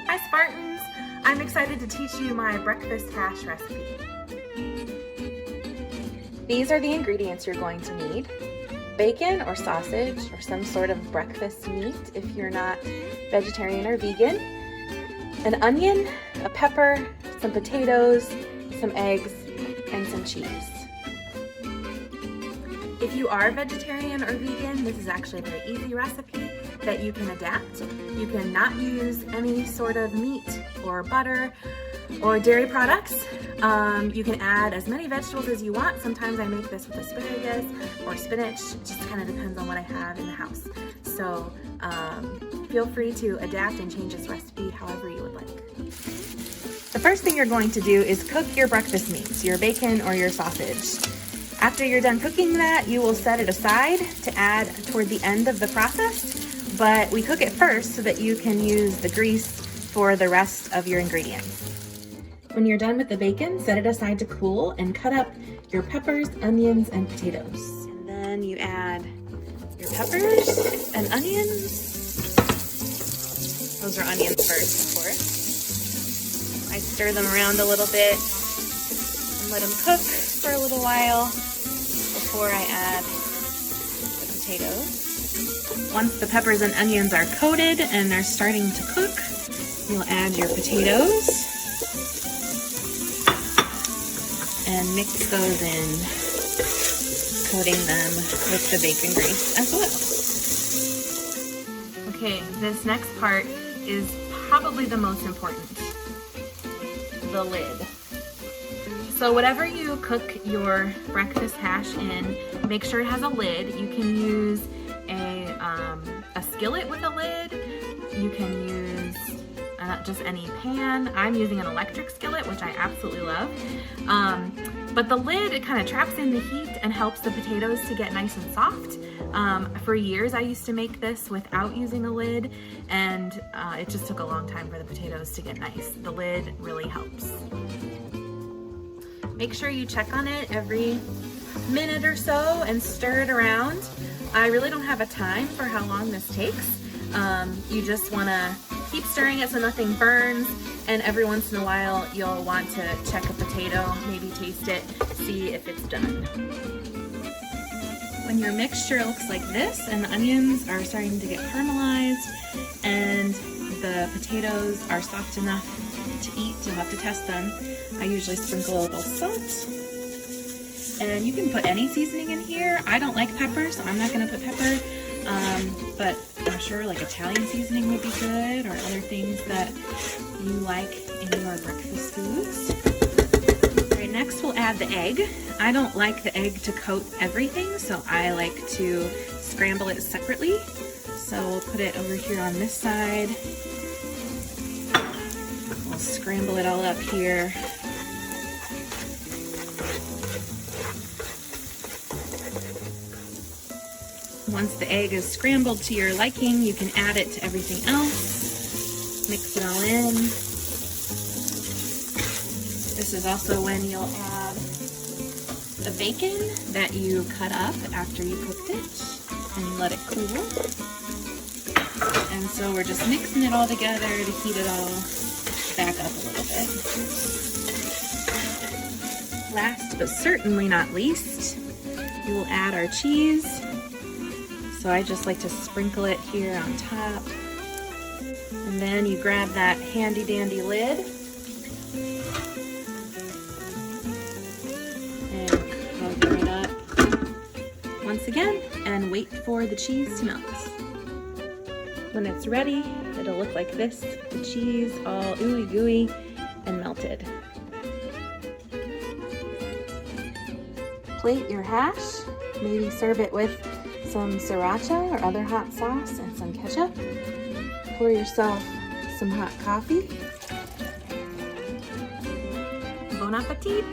Hi Spartans! I'm excited to teach you my breakfast hash recipe. These are the ingredients you're going to need. Bacon or sausage or some sort of breakfast meat if you're not vegetarian or vegan, an onion, a pepper, some potatoes, some eggs, and some cheese. If you are vegetarian or vegan, this is actually a very easy recipe that you can adapt. You can not use any sort of meat or butter or dairy products. You can add as many vegetables as you want. Sometimes I make this with asparagus or spinach. It just kind of depends on what I have in the house. So feel free to adapt and change this recipe however you would like. The first thing you're going to do is cook your breakfast meats, your bacon or your sausage. After you're done cooking that, you will set it aside to add toward the end of the process, but we cook it first so that you can use the grease for the rest of your ingredients. When you're done with the bacon, set it aside to cool and cut up your peppers, onions, and potatoes. And then you add your peppers and onions. Those are onions first, of course. I stir them around a little bit and let them cook for a little while before I add the potatoes. Once the peppers and onions are coated and they're starting to cook, you'll add your potatoes and mix those in, coating them with the bacon grease as well. Okay, this next part is probably the most important, the lid. So whatever you cook your breakfast hash in, make sure it has a lid. You can use a skillet with a lid. You can use just any pan. I'm using an electric skillet, which I absolutely love. But the lid, it kind of traps in the heat and helps the potatoes to get nice and soft. For years I used to make this without using a lid, and it just took a long time for the potatoes to get nice. The lid really helps. Make sure you check on it every minute or so and stir it around. I really don't have a time for how long this takes. You just want to keep stirring it so nothing burns, and every once in a while you'll want to check a potato, maybe taste it, see if it's done. When your mixture looks like this and the onions are starting to get caramelized and the potatoes are soft enough to eat, you'll have to test them. I usually sprinkle a little salt, and you can put any seasoning in here. I don't like pepper, so I'm not going to put pepper, but I'm sure like Italian seasoning would be good, or other things that you like in your breakfast foods. All right, next we'll add the egg. I don't like the egg to coat everything, so I like to scramble it separately. So we'll put it over here on this side. We'll scramble it all up here. Once the egg is scrambled to your liking, you can add it to everything else. Mix it all in. This is also when you'll add the bacon that you cut up after you cooked it and let it cool. And so we're just mixing it all together to heat it all back up a little bit. Last but certainly not least, we will add our cheese. So I just like to sprinkle it here on top. And then you grab that handy dandy lid and cover it up once again and wait for the cheese to melt. When it's ready, it'll look like this, the cheese all ooey gooey and melted. Plate your hash, maybe serve it with some sriracha or other hot sauce and some ketchup. Pour yourself some hot coffee. Bon appetit!